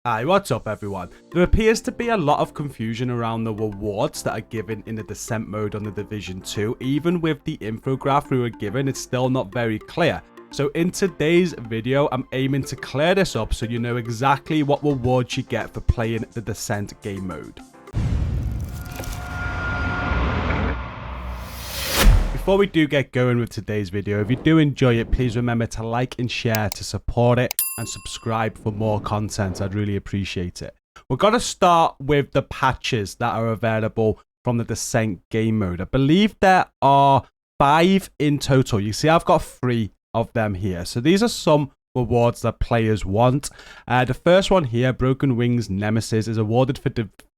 Hi, what's up everyone? There appears to be a lot of confusion around the rewards that are given in the Descent mode on the Division 2. Even with the infograph we were given, it's still not very clear. So in today's video, I'm aiming to clear this up so you know exactly what rewards you get for playing the Descent game mode. Before we do get going with today's video, if you do enjoy it, please remember to like and share to support it and subscribe for more content. I'd really appreciate it. We're going to start with the patches that are available from the Descent game mode. I believe there are 5 in total. You see, I've got 3 of them here. So these are some rewards that players want. The first one here, Broken Wings Nemesis, is awarded for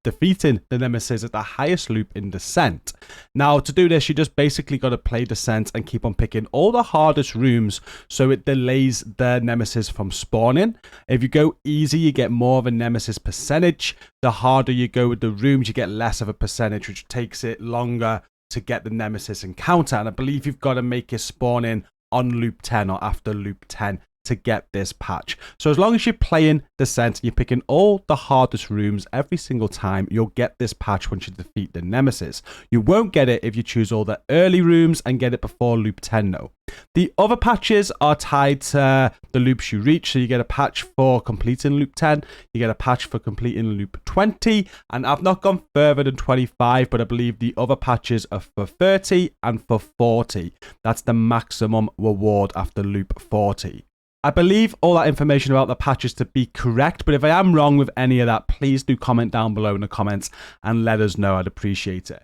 defeating the Nemesis at the highest loop in Descent. Now, to do this, you just basically got to play Descent and keep on picking all the hardest rooms so it delays the Nemesis from spawning. If you go easy, you get more of a Nemesis percentage. The harder you go with the rooms, you get less of a percentage, which takes it longer to get the Nemesis encounter. And I believe you've got to make it spawn in on loop 10 or after loop 10 to get this patch. So as long as you're playing Descent and you're picking all the hardest rooms every single time, you'll get this patch once you defeat the Nemesis. You won't get it if you choose all the early rooms and get it before loop 10 though. The other patches are tied to the loops you reach. So you get a patch for completing loop 10, you get a patch for completing loop 20, and I've not gone further than 25, but I believe the other patches are for 30 and for 40. That's the maximum reward after loop 40. I believe all that information about the patches to be correct, but if I am wrong with any of that, please do comment down below in the comments and let us know. I'd appreciate it.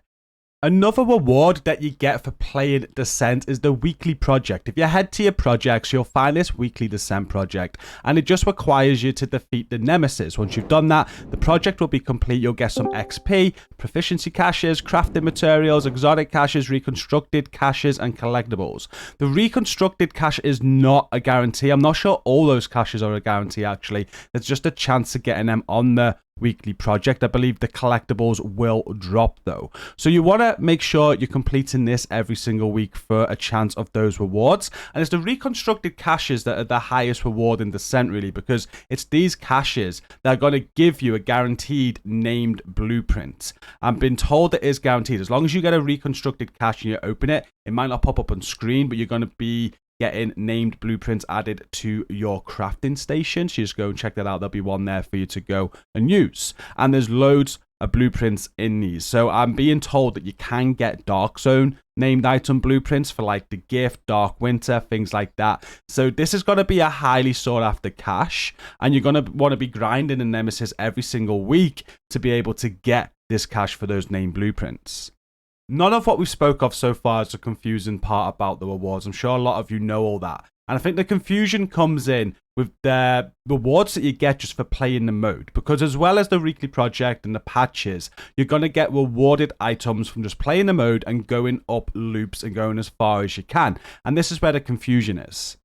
Another reward that you get for playing Descent is the weekly project. If you head to your projects, you'll find this weekly Descent project, and it just requires you to defeat the Nemesis. Once you've done that, the project will be complete. You'll get some XP, proficiency caches, crafting materials, exotic caches, reconstructed caches, and collectibles. The reconstructed cache is not a guarantee. I'm not sure all those caches are a guarantee, actually. There's just a chance of getting them on the weekly project. I believe the collectibles will drop though. So you want to make sure you're completing this every single week for a chance of those rewards. And it's the reconstructed caches that are the highest reward in Descent, really, because it's these caches that are going to give you a guaranteed named blueprint. I've been told it is guaranteed. As long as you get a reconstructed cache and you open it, it might not pop up on screen, but you're going to be getting named blueprints added to your crafting station. So just go and check that out. There'll be one there for you to go and use. And there's loads of blueprints in these. So I'm being told that you can get Dark Zone named item blueprints for like the Gift, Dark Winter, things like that. So this is going to be a highly sought after cache, and you're going to want to be grinding the Nemesis every single week to be able to get this cache for those named blueprints. None of what we spoke of so far is a confusing part about the rewards. I'm sure a lot of you know all that. And I think the confusion comes in with the rewards that you get just for playing the mode. Because as well as the weekly project and the patches, you're going to get rewarded items from just playing the mode and going up loops and going as far as you can. And this is where the confusion is.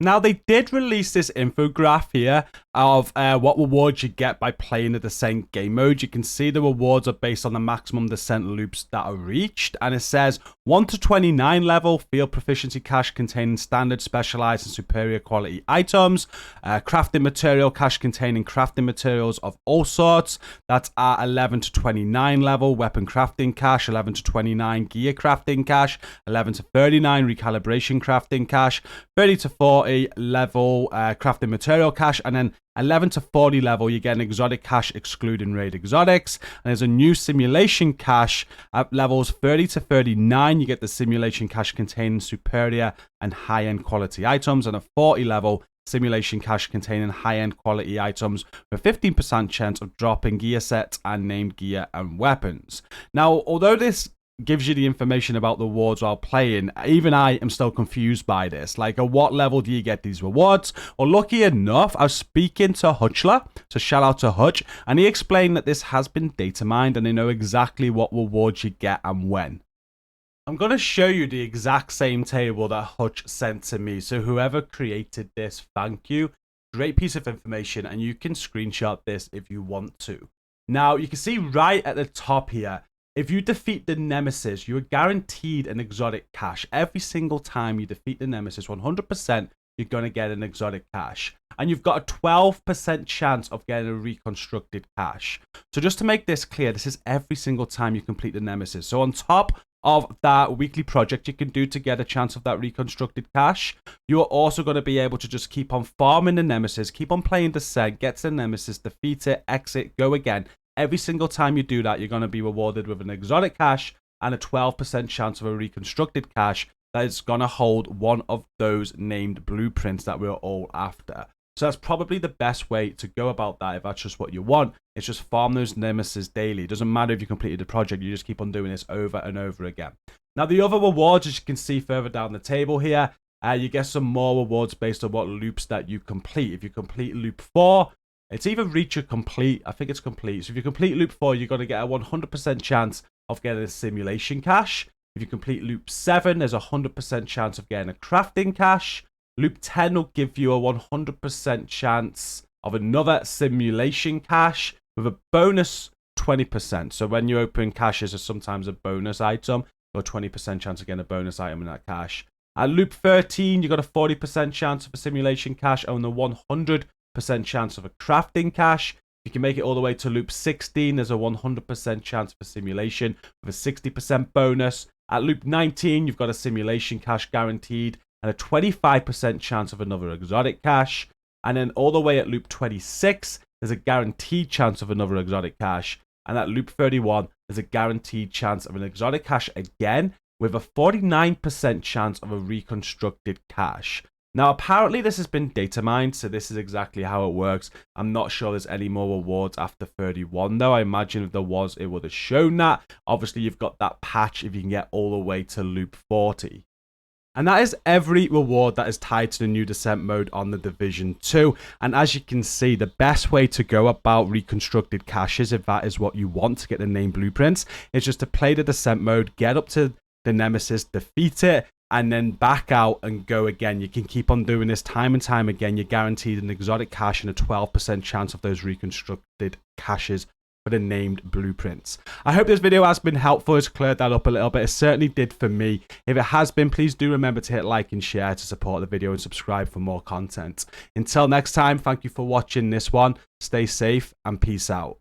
Now, they did release this infograph here of what rewards you get by playing the Descent game mode. You can see the rewards are based on the maximum Descent loops that are reached. And it says 1 to 29 level, field proficiency cache containing standard, specialized, and superior quality items. Crafting material cache containing crafting materials of all sorts. That's at 11 to 29 level. Weapon crafting cache, 11 to 29 gear crafting cache. 11 to 39 recalibration crafting cache. 30 to 40 level crafting material cache, and then 11 to 40 level you get an exotic cache excluding raid exotics. And there's a new simulation cache at levels 30 to 39. You get the simulation cache containing superior and high-end quality items, and a 40 level simulation cache containing high-end quality items with 15% chance of dropping gear sets and named gear and weapons. Now, although this gives you the information about the rewards while playing, even I am still confused by this. Like, at what level do you get these rewards? Well, lucky enough, I was speaking to Hutchler, so shout out to Hutch, and he explained that this has been data mined and they know exactly what rewards you get and when. I'm going to show you the exact same table that Hutch sent to me, so whoever created this, thank you. Great piece of information, and you can screenshot this if you want to. Now, you can see right at the top here, if you defeat the Nemesis, you are guaranteed an exotic cache. Every single time you defeat the Nemesis, 100%, you're going to get an exotic cache. And you've got a 12% chance of getting a reconstructed cache. So just to make this clear, this is every single time you complete the Nemesis. So on top of that weekly project you can do to get a chance of that reconstructed cache, you are also going to be able to just keep on farming the Nemesis, keep on playing Descent, get to the Nemesis, defeat it, exit, go again. Every single time you do that, you're going to be rewarded with an exotic cache and a 12% chance of a reconstructed cache that is going to hold one of those named blueprints that we're all after. So that's probably the best way to go about that if that's just what you want. It's just farm those Nemesis daily. It doesn't matter if you completed the project, you just keep on doing this over and over again. Now the other rewards, as you can see further down the table here, you get some more rewards based on what loops that you complete. If you complete loop 4, it's either reach or complete. I think it's complete. So if you complete loop 4, you're going to get a 100% chance of getting a simulation cache. If you complete loop 7, there's a 100% chance of getting a crafting cache. Loop 10 will give you a 100% chance of another simulation cache with a bonus 20%. So when you open caches, there's sometimes a bonus item or 20% chance of getting a bonus item in that cache. At loop 13, you've got a 40% chance of a simulation cache and a 100% chance of a crafting cache. You can make it all the way to loop 16. There's a 100% chance for simulation with a 60% bonus. At loop 19, you've got a simulation cache guaranteed and a 25% chance of another exotic cache. And then all the way at loop 26, there's a guaranteed chance of another exotic cache. And at loop 31, there's a guaranteed chance of an exotic cache again, with a 49% chance of a reconstructed cache. Now, apparently this has been data mined, so this is exactly how it works. I'm not sure there's any more rewards after 31, though. I imagine if there was, it would have shown that. Obviously, you've got that patch if you can get all the way to loop 40. And that is every reward that is tied to the new Descent mode on the Division 2. And as you can see, the best way to go about reconstructed caches, if that is what you want to get the named blueprints, is just to play the Descent mode, get up to the Nemesis, defeat it, and then back out and go again. You can keep on doing this time and time again. You're guaranteed an exotic cache and a 12% chance of those reconstructed caches for the named blueprints. I hope this video has been helpful. It's cleared that up a little bit. It certainly did for me. If it has been, please do remember to hit like and share to support the video and subscribe for more content. Until next time, thank you for watching this one. Stay safe and peace out.